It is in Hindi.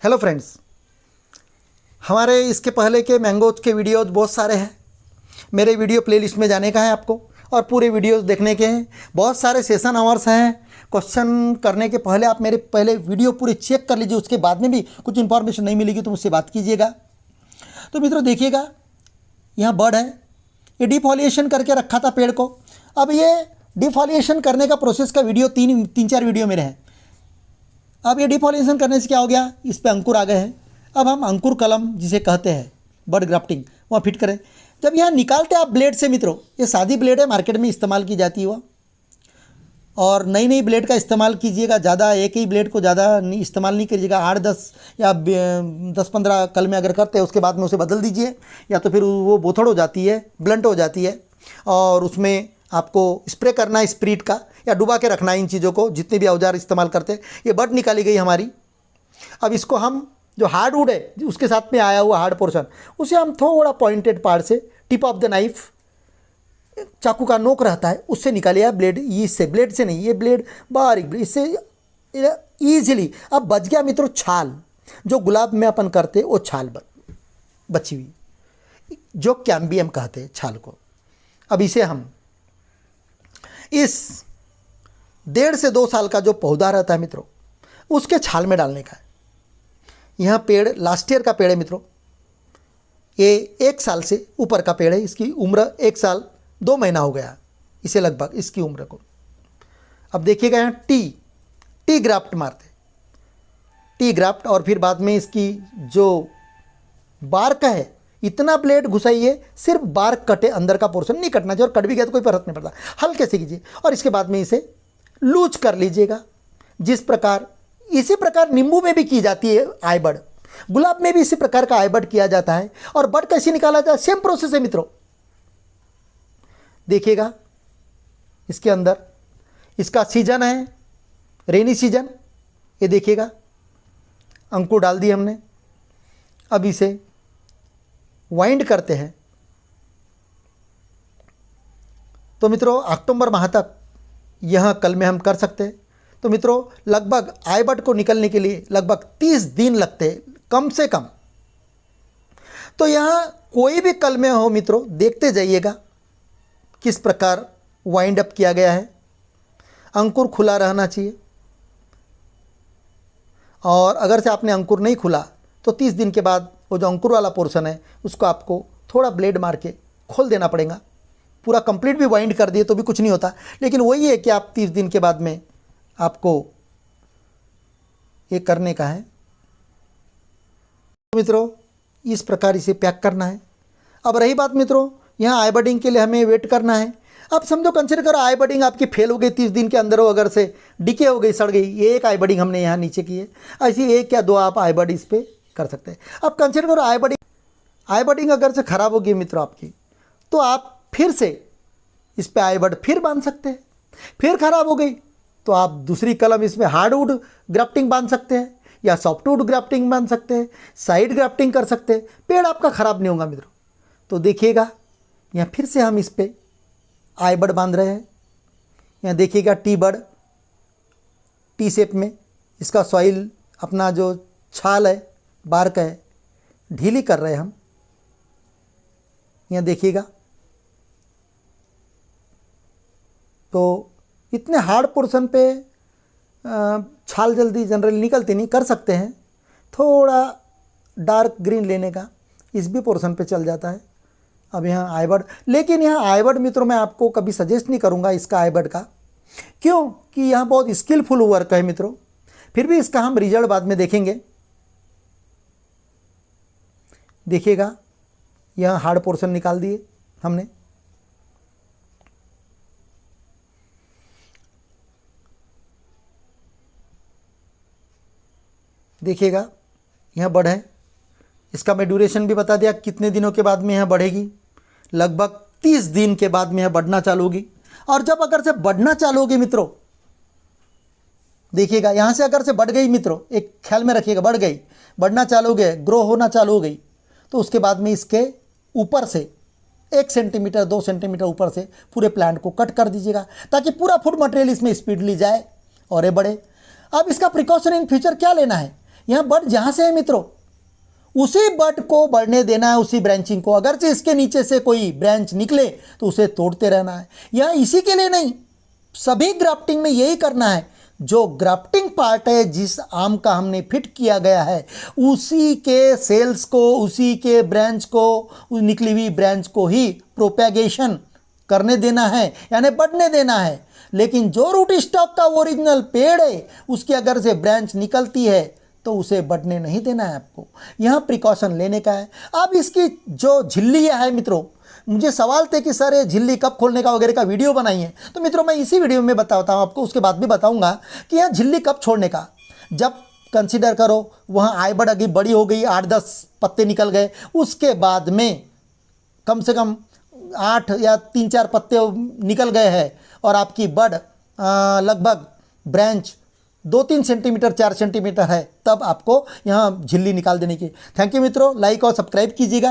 हेलो फ्रेंड्स, हमारे इसके पहले के मैंगोज के वीडियोज बहुत सारे हैं। मेरे वीडियो प्लेलिस्ट में जाने का है आपको और पूरे वीडियोस देखने के हैं। बहुत सारे सेशन आवर्स हैं। क्वेश्चन करने के पहले आप मेरे पहले वीडियो पूरे चेक कर लीजिए, उसके बाद में भी कुछ इन्फॉर्मेशन नहीं मिलेगी तो मुझसे बात कीजिएगा। तो मित्रों देखिएगा, यहाँ बर्ड है, ये डिफॉलिएशन करके रखा था पेड़ को। अब ये डिफॉलिएशन करने का प्रोसेस का वीडियो तीन चार वीडियो मेरे हैं। अब ये डिफॉलिएशन करने से क्या हो गया, इस पे अंकुर आ गए हैं। अब हम अंकुर कलम जिसे कहते हैं बर्ड ग्राफ्टिंग, वहाँ फिट करें। जब यहाँ निकालते हैं आप ब्लेड से मित्रों, ये सादी ब्लेड है, मार्केट में इस्तेमाल की जाती है वह, और नई ब्लेड का इस्तेमाल कीजिएगा। ज़्यादा एक ही ब्लेड को ज़्यादा इस्तेमाल नहीं करिएगा। 8-10 या 10-15 कल में अगर करते हैं उसके बाद में उसे बदल दीजिए, या तो फिर वो बोथड़ हो जाती है, ब्लंट हो जाती है, और उसमें आपको स्प्रे करना है स्प्रीट का, या डुबा के रखना है इन चीज़ों को, जितने भी औजार इस्तेमाल करते हैं। ये बर्ड निकाली गई हमारी। अब इसको हम जो हार्डवुड है उसके साथ में आया हुआ हार्ड पोर्शन, उसे हम थोड़ा पॉइंटेड पार्ट से, टिप ऑफ द नाइफ, चाकू का नोक रहता है उससे निकालिए ब्लेड। इससे ब्लेड से नहीं, ये ब्लेड बारीक ब्लेड, इससे ईजिली। अब बच गया मित्रों छाल, जो गुलाब में अपन करते वो छाल बची हुई, जो कैम्बियम कहते हैं छाल को। अब इसे हम इस 1.5 से 2 साल का जो पौधा रहता है मित्रों, उसके छाल में डालने का है। यह पेड़ लास्ट ईयर का पेड़ है मित्रों, ये 1 साल से ऊपर का पेड़ है। इसकी उम्र 1 साल 2 महीना हो गया इसे लगभग, इसकी उम्र को। अब देखिएगा यहाँ टी ग्राफ्ट मारते, टी ग्राफ्ट, और फिर बाद में इसकी जो बार्क है, इतना ब्लेड घुसाइए, सिर्फ बार्क कटे, अंदर का पोर्शन नहीं कटना चाहिए, और कट भी गया तो कोई फर्क नहीं पड़ता, हल्के से कीजिए। और इसके बाद में इसे लूज कर लीजिएगा, जिस प्रकार इसी प्रकार नींबू में भी की जाती है आई बड, गुलाब में भी इसी प्रकार का आई बड किया जाता है। और बड कैसे निकाला जाता है, सेम प्रोसेस है मित्रों। देखिएगा इसके अंदर इसका सीजन है रेनी सीजन, ये देखिएगा अंकुर डाल दिए हमने। अब इसे वाइंड करते हैं। तो मित्रों अक्टूबर माह तक यह कल में हम कर सकते हैं। तो मित्रों लगभग आई बड को निकलने के लिए लगभग 30 दिन लगते हैं कम से कम। तो यहाँ कोई भी कल में हो मित्रों, देखते जाइएगा किस प्रकार वाइंड अप किया गया है। अंकुर खुला रहना चाहिए, और अगर से आपने अंकुर नहीं खुला तो 30 दिन के बाद वो जो अंकुर वाला पोर्शन है उसको आपको थोड़ा ब्लेड मार के खोल देना पड़ेगा। पूरा कंप्लीट भी वाइंड कर दिए तो भी कुछ नहीं होता, लेकिन वही है कि आप 30 दिन के बाद में आपको ये करने का है। मित्रों इस प्रकार इसे पैक करना है। अब रही बात मित्रों, यहाँ आई बडिंग के लिए हमें वेट करना है। अब समझो कंसिडर करो आई बडिंग आपकी फेल हो गई 30 दिन के अंदर, हो अगर से डिके हो गई, सड़ गई, ये एक आई बडिंग हमने यहाँ नीचे की है, ऐसी 1 या 2 आप आई बड इस पर कर सकते हैं। अब कंसिडर करो आई बडिंग अगर से ख़राब होगी मित्रों आपकी, तो आप फिर से इस पर आई बड फिर बांध सकते हैं। फिर ख़राब हो गई तो आप दूसरी कलम इसमें हार्डवुड ग्राफ्टिंग बांध सकते हैं, या सॉफ्टवुड ग्राफ्टिंग बांध सकते हैं, साइड ग्राफ्टिंग कर सकते हैं। पेड़ आपका ख़राब नहीं होगा मित्रों। तो देखिएगा यहाँ फिर से हम इस पर आई बड बांध रहे हैं। यहाँ देखिएगा टी बड, टी शेप में इसका सॉइल अपना जो छाल है, बार्क है, ढीली कर रहे हैं हम। यहाँ देखिएगा, तो इतने हार्ड पोर्शन पे छाल जल्दी जनरली निकलती नहीं, कर सकते हैं थोड़ा डार्क ग्रीन लेने का, इस भी पोर्शन पे चल जाता है। अब यहाँ आई बड, लेकिन यहाँ आई बड मित्रों मैं आपको कभी सजेस्ट नहीं करूँगा इसका आई बड का, क्यों कि यहाँ बहुत स्किलफुल वर्क है मित्रों। फिर भी इसका हम रिजल्ट बाद में देखेंगे। देखिएगा यहाँ हार्ड पोर्शन निकाल दिए हमने। देखिएगा यहाँ बड है, इसका मैं ड्यूरेशन भी बता दिया कितने दिनों के बाद में यहाँ बढ़ेगी। लगभग 30 दिन के बाद में यहाँ बढ़ना चालू होगी। और जब अगर से बढ़ना चालू होगी मित्रों, देखिएगा यहाँ से अगर से बढ़ गई मित्रों, एक ख्याल में रखिएगा, बढ़ गई, बढ़ना चालू हो गया, ग्रो होना चालू हो गई, तो उसके बाद में इसके ऊपर से 1 सेंटीमीटर 2 सेंटीमीटर ऊपर से पूरे प्लांट को कट कर दीजिएगा, ताकि पूरा फूड मटेरियल इसमें स्पीडली जाए और ये बढ़े। अब इसका प्रिकॉशन इन फ्यूचर क्या लेना है, यहाँ बड जहाँ से है मित्रों, उसी बड को बढ़ने देना है, उसी ब्रांचिंग को। अगरचे इसके नीचे से कोई ब्रांच निकले तो उसे तोड़ते रहना है। यहाँ इसी के लिए नहीं, सभी ग्राफ्टिंग में यही करना है। जो ग्राफ्टिंग पार्ट है, जिस आम का हमने फिट किया गया है, उसी के सेल्स को, उसी के ब्रांच को, उस निकली हुई ब्रांच को ही प्रोपेगेशन करने देना है, यानी बढ़ने देना है। लेकिन जो रूट स्टॉक का ओरिजिनल पेड़ है, उसकी अगर से ब्रांच निकलती है तो उसे बढ़ने नहीं देना है आपको। यहाँ प्रिकॉशन लेने का है। अब इसकी जो झिल्ली है मित्रों, मुझे सवाल थे कि सर ये झिल्ली कब खोलने का वगैरह का वीडियो बनाइए, तो मित्रों मैं इसी वीडियो में बताता हूँ आपको। उसके बाद भी बताऊँगा कि यह झिल्ली कब छोड़ने का। जब कंसिडर करो वहाँ आई बड अगी बड़ी हो गई, 8-10 पत्ते निकल गए, उसके बाद में कम से कम 8 या 3-4 पत्ते निकल गए हैं और आपकी बड लगभग ब्रांच 2-3 सेंटीमीटर 4 सेंटीमीटर है, तब आपको यहाँ झिल्ली निकाल देने की। थैंक यू मित्रों, लाइक और सब्सक्राइब कीजिएगा।